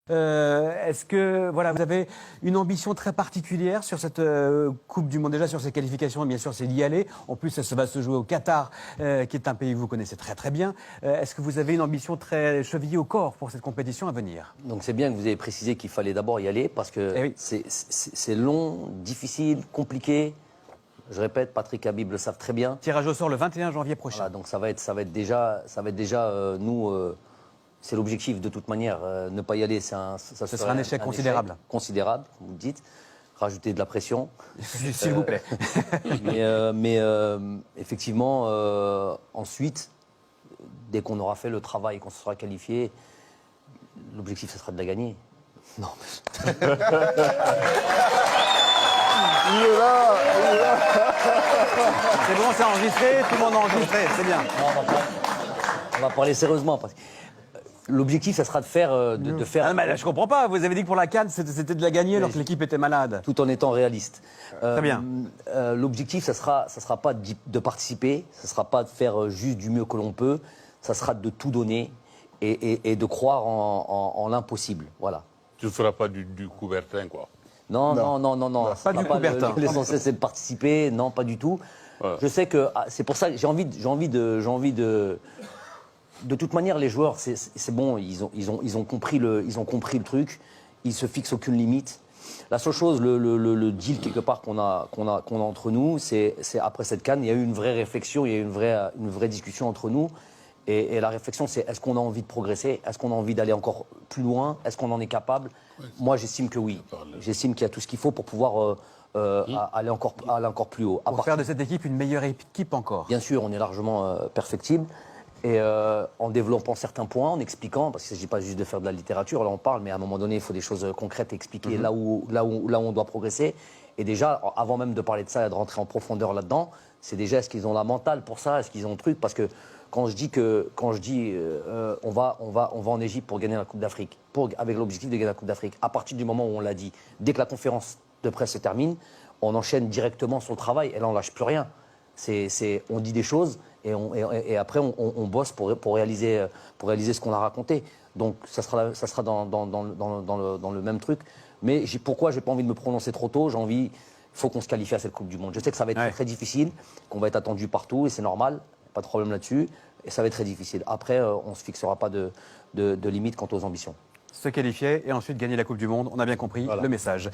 Est-ce que voilà, vous avez une ambition très particulière sur cette Coupe du Monde, déjà sur ces qualifications, bien sûr c'est d'y aller. En plus, ça va se jouer au Qatar, qui est un pays que vous connaissez très très bien. Est-ce que vous avez une ambition très chevillée au corps pour cette compétition à venir? Donc c'est bien que vous ayez précisé qu'il fallait d'abord y aller parce que Eh oui. c'est long, difficile, compliqué. Je répète, Patrick Habib le savent très bien. Tirage au sort le 21 janvier prochain. Voilà, donc ça va être déjà nous. C'est l'objectif de toute manière. Ne pas y aller, ça sera un échec considérable. Considérable, vous le dites. Rajouter de la pression. S'il vous plaît. mais effectivement, ensuite, dès qu'on aura fait le travail, qu'on se sera qualifié, l'objectif, ce sera de la gagner. Non. Il est là, il est là. C'est bon, c'est enregistré, tout le monde a enregistré, c'est bien. Non, on va parler sérieusement. Parce que l'objectif, ça sera de faire... Ah, mais là, je comprends pas, vous avez dit que pour la CAN, c'était de la gagner alors que l'équipe était malade. Tout en étant réaliste. Très bien. L'objectif, ça sera pas de participer, ça sera pas de faire juste du mieux que l'on peut, ça sera de tout donner et de croire en l'impossible. Voilà. Tu ne feras pas du Coubertin, quoi. Non. Pas du Coubertin. L'essentiel, c'est de participer. Non, pas du tout. Ouais. Je sais que c'est pour ça que j'ai envie de... De toute manière, les joueurs, c'est bon, ils ont compris le truc. Ils se fixent aucune limite. La seule chose, le deal quelque part qu'on a entre nous, c'est après cette CAN, il y a eu une vraie réflexion, il y a eu une vraie discussion entre nous. Et la réflexion, c'est est-ce qu'on a envie de progresser? Est-ce qu'on a envie d'aller encore plus loin? Est-ce qu'on en est capable? Moi, j'estime que oui. J'estime qu'il y a tout ce qu'il faut pour pouvoir aller encore plus haut. Pour faire de cette équipe une meilleure équipe encore. Bien sûr, on est largement perfectible. Et en développant certains points, en expliquant, parce qu'il ne s'agit pas juste de faire de la littérature, là on parle, mais à un moment donné, il faut des choses concrètes, expliquer là où on doit progresser. Et déjà, avant même de parler de ça et de rentrer en profondeur là-dedans, c'est déjà est-ce qu'ils ont la mentale pour ça, est-ce qu'ils ont le truc, parce que quand je dis on va en Égypte pour gagner la Coupe d'Afrique, avec l'objectif de gagner la Coupe d'Afrique, à partir du moment où on l'a dit, dès que la conférence de presse se termine, on enchaîne directement sur le travail et là on lâche plus rien. On dit des choses et après on bosse pour réaliser ce qu'on a raconté. Donc ça sera dans le même truc. Mais pourquoi j'ai pas envie de me prononcer trop tôt? Il faut qu'on se qualifie à cette Coupe du Monde. Je sais que ça va être très difficile, qu'on va être attendu partout et c'est normal, pas de problème là-dessus. Et ça va être très difficile. Après, on se fixera pas de limite quant aux ambitions. Se qualifier et ensuite gagner la Coupe du Monde, on a bien compris le message.